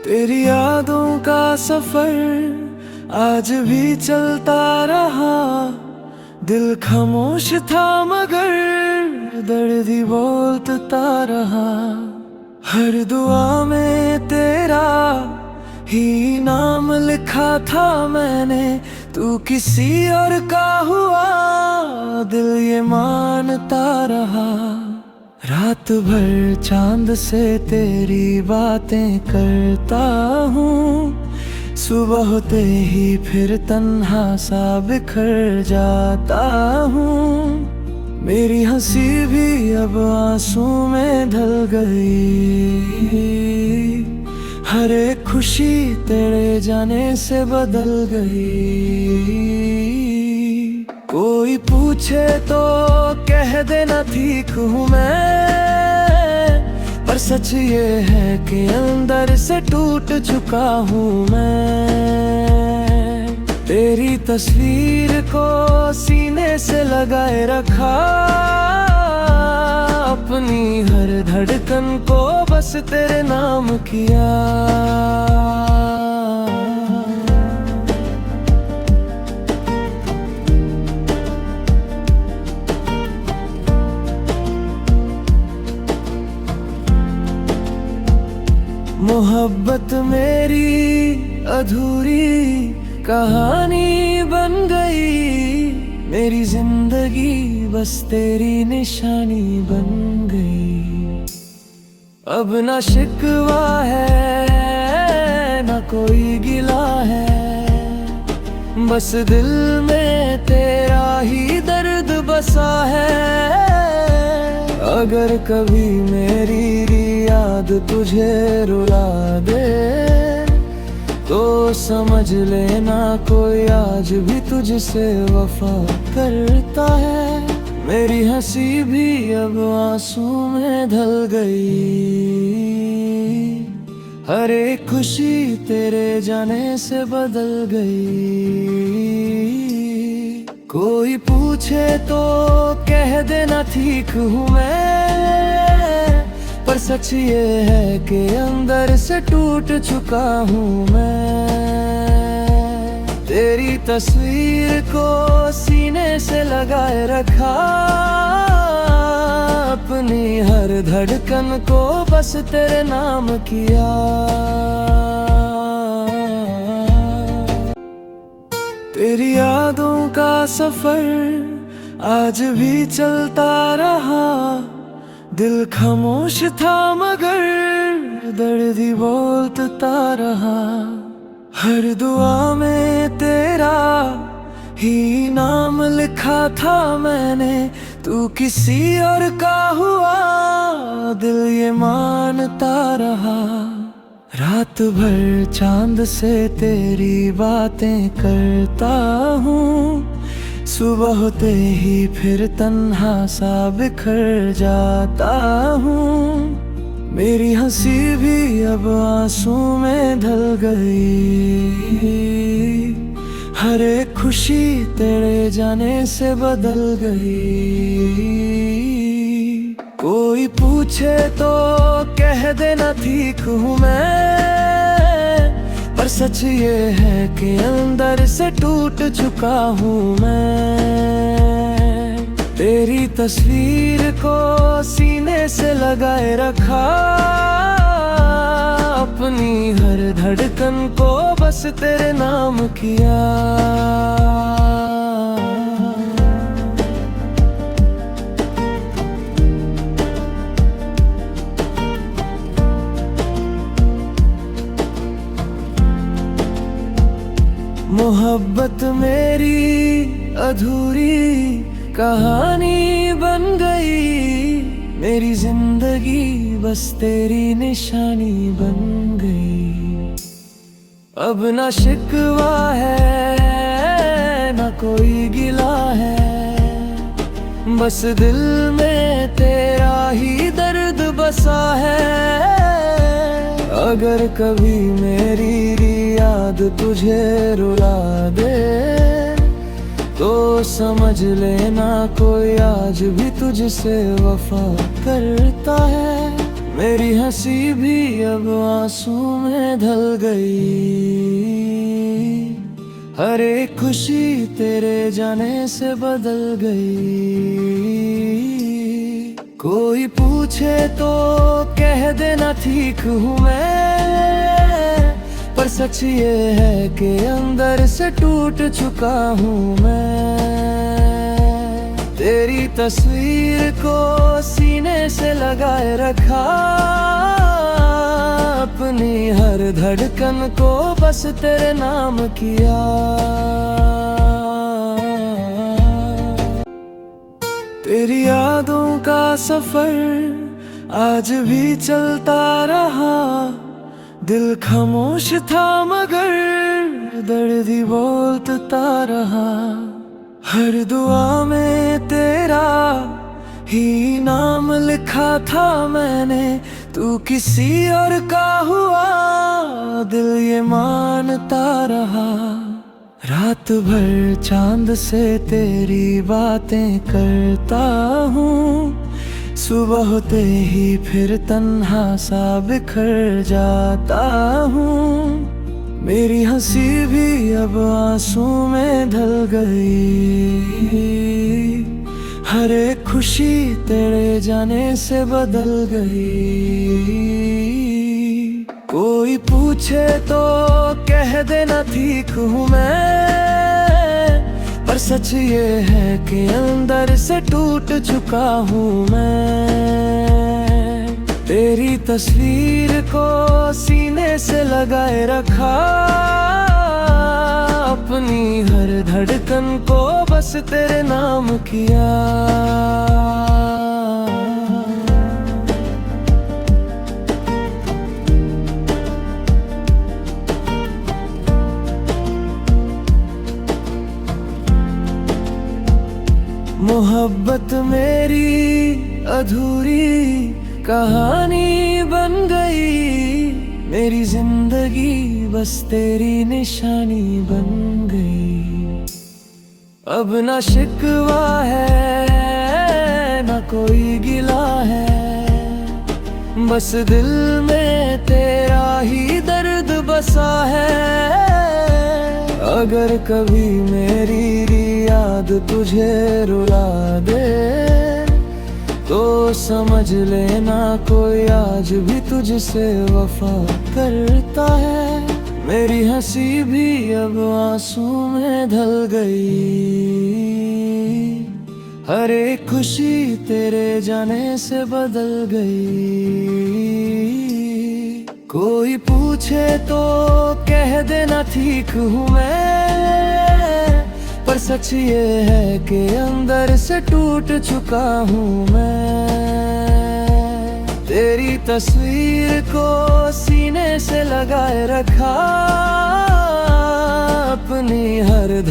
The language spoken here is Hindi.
तेरी यादों का सफर आज भी चलता रहा। दिल खामोश था मगर दर्द ही बोलता रहा। हर दुआ में तेरा ही नाम लिखा था मैंने। तू किसी और का हुआ दिल ये मानता रहा। रात भर चांद से तेरी बातें करता हूँ। सुबह होते ही फिर तन्हा सा बिखर जाता हूँ। मेरी हंसी भी अब आंसू में ढल गई। हर एक खुशी तेरे जाने से बदल गई। कोई पूछे तो कह देना ठीक हूँ मैं, पर सच ये है कि अंदर से टूट चुका हूँ मैं। तेरी तस्वीर को सीने से लगाए रखा। अपनी हर धड़कन को बस तेरे नाम किया। मोहब्बत मेरी अधूरी कहानी बन गई। मेरी जिंदगी बस तेरी निशानी बन गई। अब ना शिकवा है ना कोई गिला है। बस दिल में तेरा ही दर्द बसा है। अगर कभी मेरी याद तुझे रुला दे तो समझ लेना कोई आज भी तुझसे वफा करता है। मेरी हंसी भी अब आंसू में ढल गई। हर एक खुशी तेरे जाने से बदल गई। कोई पूछे तो कह देना ठीक हूँ मैं, पर सच ये है कि अंदर से टूट चुका हूँ मैं। तेरी तस्वीर को सीने से लगाए रखा। अपनी हर धड़कन को बस तेरे नाम किया। तेरी यादों का सफर आज भी चलता रहा। दिल खामोश था मगर दर्द ही बोलता रहा। हर दुआ में तेरा ही नाम लिखा था मैंने। तू किसी और का हुआ दिल ये मानता रहा। रात भर चांद से तेरी बातें करता हूँ। सुबह होते ही फिर तन्हा सा बिखर जाता हूँ। मेरी हंसी भी अब आंसू में ढल गई। हर एक खुशी तेरे जाने से बदल गई। कोई पूछे तो कह देना ठीक हूँ मैं, पर सच ये है कि अंदर से टूट चुका हूँ मैं। तेरी तस्वीर को सीने से लगाए रखा। अपनी हर धड़कन को बस तेरे नाम किया। मोहब्बत मेरी अधूरी कहानी बन गई। मेरी जिंदगी बस तेरी निशानी बन गई। अब ना शिकवा है ना कोई गिला है। बस दिल में तेरा ही दर्द बसा है। अगर कभी मेरी याद तुझे रुला दे तो समझ लेना कोई आज भी तुझसे वफा करता है। मेरी हंसी भी अब आंसू में ढल गई। हर एक खुशी तेरे जाने से बदल गई। कोई पूछे तो कह देना ठीक हूँ मैं, पर सच ये है कि अंदर से टूट चुका हूँ मैं। तेरी तस्वीर को सीने से लगाए रखा, अपनी हर धड़कन को बस तेरे नाम किया। तेरी यादों का सफर आज भी चलता रहा। दिल खामोश था मगर दर्द ही बोलता रहा। हर दुआ में तेरा ही नाम लिखा था मैंने। तू किसी और का हुआ दिल ये मानता रहा। रात भर चांद से तेरी बातें करता हूँ, सुबह होते ही फिर तन्हा सा बिखर जाता हूँ। मेरी हंसी भी अब आंसू में ढल गई। हर एक खुशी तेरे जाने से बदल गई। कोई पूछे तो कह देना ठीक हूँ मैं, पर सच ये है कि अंदर से टूट चुका हूँ मैं। तेरी तस्वीर को सीने से लगाए रखा, अपनी हर धड़कन को बस तेरे नाम किया। मोहब्बत मेरी अधूरी कहानी बन गई। मेरी जिंदगी बस तेरी निशानी बन गई। अब ना शिकवा है ना कोई गिला है, बस दिल में तेरा ही दर्द बसा है। अगर कभी मेरी याद तुझे रुला दे तो समझ लेना कोई आज भी तुझसे वफा करता है। मेरी हंसी भी अब आंसू में ढल गई। हर एक खुशी तेरे जाने से बदल गई। कोई पूछे तो कह देना ठीक हूँ मैं, पर सच ये है कि अंदर से टूट चुका हूँ मैं। तेरी तस्वीर को सीने से लगाए रखा, अपनी हर